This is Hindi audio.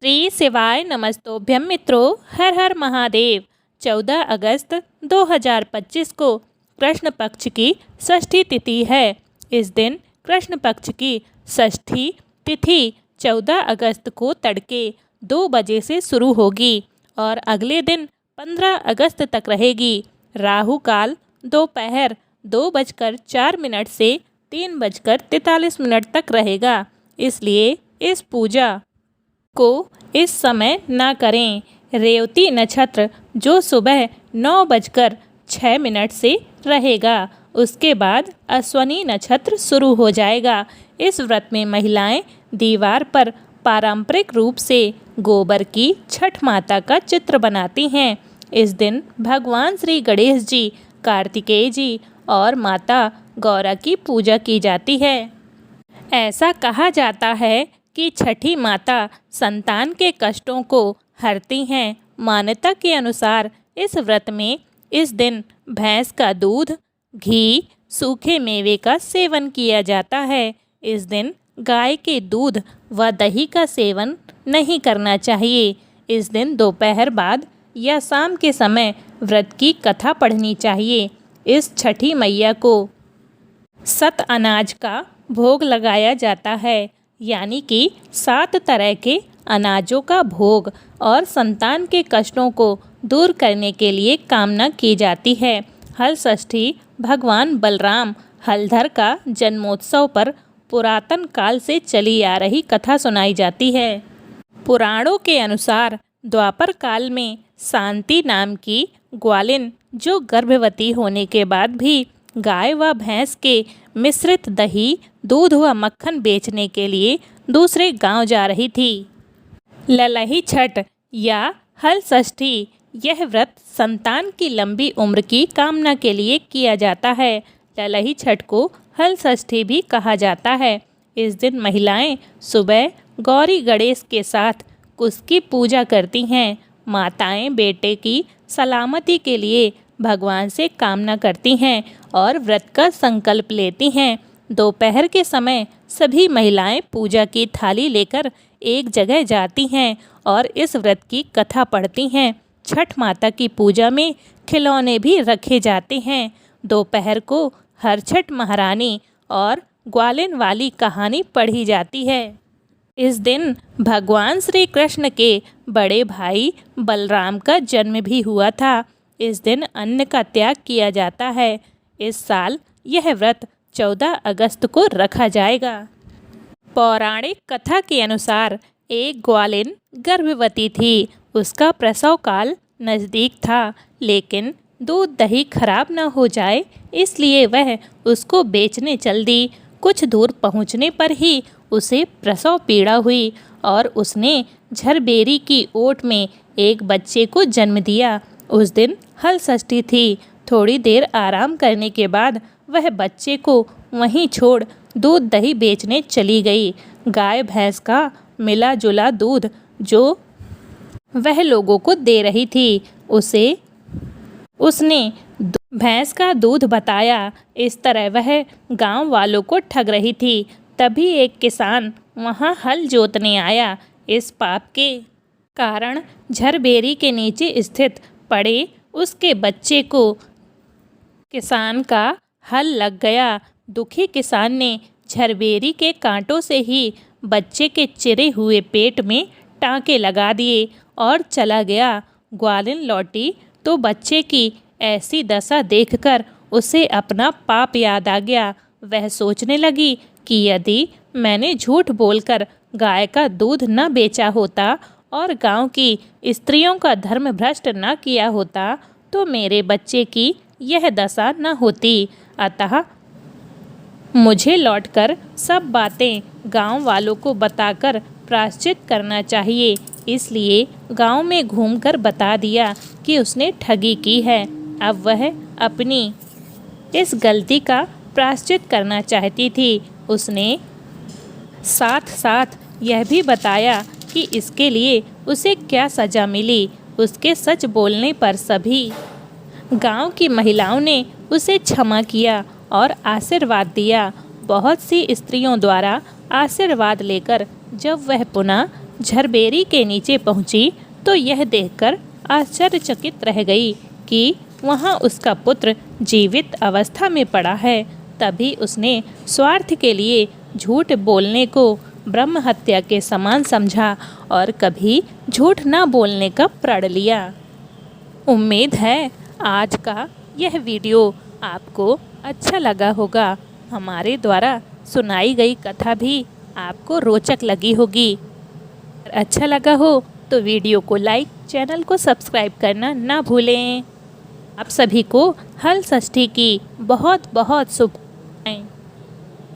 श्री शिवाय नमस्तोभ्यम मित्रों, हर हर महादेव। 14 अगस्त 2025 को कृष्ण पक्ष की षष्ठी तिथि है। इस दिन कृष्ण पक्ष की षष्ठी तिथि 14 अगस्त को तड़के 2 बजे से शुरू होगी और अगले दिन 15 अगस्त तक रहेगी। राहु काल दोपहर 2:04 से 3:43 तक रहेगा, इसलिए इस पूजा को इस समय न करें। रेवती नक्षत्र जो सुबह 9:06 से रहेगा, उसके बाद अश्वनी नक्षत्र शुरू हो जाएगा। इस व्रत में महिलाएं दीवार पर पारंपरिक रूप से गोबर की छठ माता का चित्र बनाती हैं। इस दिन भगवान श्री गणेश जी, कार्तिकेय जी और माता गौरा की पूजा की जाती है। ऐसा कहा जाता है कि छठी माता संतान के कष्टों को हरती हैं। मान्यता के अनुसार इस व्रत में इस दिन भैंस का दूध, घी, सूखे मेवे का सेवन किया जाता है। इस दिन गाय के दूध व दही का सेवन नहीं करना चाहिए। इस दिन दोपहर बाद या शाम के समय व्रत की कथा पढ़नी चाहिए। इस छठी मैया को 7 अनाज का भोग लगाया जाता है, यानी कि 7 तरह के अनाजों का भोग, और संतान के कष्टों को दूर करने के लिए कामना की जाती है। हल षष्ठी भगवान बलराम हलधर का जन्मोत्सव पर पुरातन काल से चली आ रही कथा सुनाई जाती है। पुराणों के अनुसार द्वापर काल में शांति नाम की ग्वालिन, जो गर्भवती होने के बाद भी गाय व भैंस के मिश्रित दही, दूध व मक्खन बेचने के लिए दूसरे गांव जा रही थी। ललही छठ या हल षष्ठी, यह व्रत संतान की लंबी उम्र की कामना के लिए किया जाता है। ललही छठ को हल षष्ठी भी कहा जाता है। इस दिन महिलाएं सुबह गौरी गणेश के साथ कुश की पूजा करती हैं। माताएं बेटे की सलामती के लिए भगवान से कामना करती हैं और व्रत का संकल्प लेती हैं। दोपहर के समय सभी महिलाएं पूजा की थाली लेकर एक जगह जाती हैं और इस व्रत की कथा पढ़ती हैं। छठ माता की पूजा में खिलौने भी रखे जाते हैं। दोपहर को हर छठ महारानी और ग्वालिन वाली कहानी पढ़ी जाती है। इस दिन भगवान श्री कृष्ण के बड़े भाई बलराम का जन्म भी हुआ था। इस दिन अन्न का त्याग किया जाता है। इस साल यह व्रत 14 अगस्त को रखा जाएगा। पौराणिक कथा के अनुसार एक ग्वालिन गर्भवती थी। उसका प्रसव काल नज़दीक था, लेकिन दूध दही खराब न हो जाए इसलिए वह उसको बेचने चल दी। कुछ दूर पहुंचने पर ही उसे प्रसव पीड़ा हुई और उसने झरबेरी की ओट में एक बच्चे को जन्म दिया। उस दिन हल षष्ठी थी। थोड़ी देर आराम करने के बाद वह बच्चे को वहीं छोड़ दूध दही बेचने चली गई। गाय भैंस का मिला जुला दूध जो वह लोगों को दे रही थी, उसने भैंस का दूध बताया। इस तरह वह गांव वालों को ठग रही थी। तभी एक किसान वहां हल जोतने आया। इस पाप के कारण झरबेरी के नीचे स्थित पड़े उसके बच्चे को किसान का हल लग गया। दुखी किसान ने झरबेरी के कांटों से ही बच्चे के चिरे हुए पेट में टाँके लगा दिए और चला गया। ग्वालिन लौटी तो बच्चे की ऐसी दशा देखकर उसे अपना पाप याद आ गया। वह सोचने लगी कि यदि मैंने झूठ बोलकर गाय का दूध न बेचा होता और गांव की स्त्रियों का धर्म भ्रष्ट न किया होता तो मेरे बच्चे की यह दशा न होती। अतः मुझे लौटकर सब बातें गांव वालों को बताकर प्रायश्चित करना चाहिए। इसलिए गांव में घूमकर बता दिया कि उसने ठगी की है। अब वह अपनी इस गलती का प्रायश्चित करना चाहती थी। उसने साथ साथ यह भी बताया कि इसके लिए उसे क्या सज़ा मिली। उसके सच बोलने पर सभी गांव की महिलाओं ने उसे क्षमा किया और आशीर्वाद दिया। बहुत सी स्त्रियों द्वारा आशीर्वाद लेकर जब वह पुनः झरबेरी के नीचे पहुंची तो यह देखकर आश्चर्यचकित रह गई कि वहां उसका पुत्र जीवित अवस्था में पड़ा है। तभी उसने स्वार्थ के लिए झूठ बोलने को ब्रह्म हत्या के समान समझा और कभी झूठ न बोलने का प्रण लिया। उम्मीद है आज का यह वीडियो आपको अच्छा लगा होगा। हमारे द्वारा सुनाई गई कथा भी आपको रोचक लगी होगी। अगर अच्छा लगा हो तो वीडियो को लाइक, चैनल को सब्सक्राइब करना ना भूलें। आप सभी को हल षष्ठी की बहुत बहुत शुभ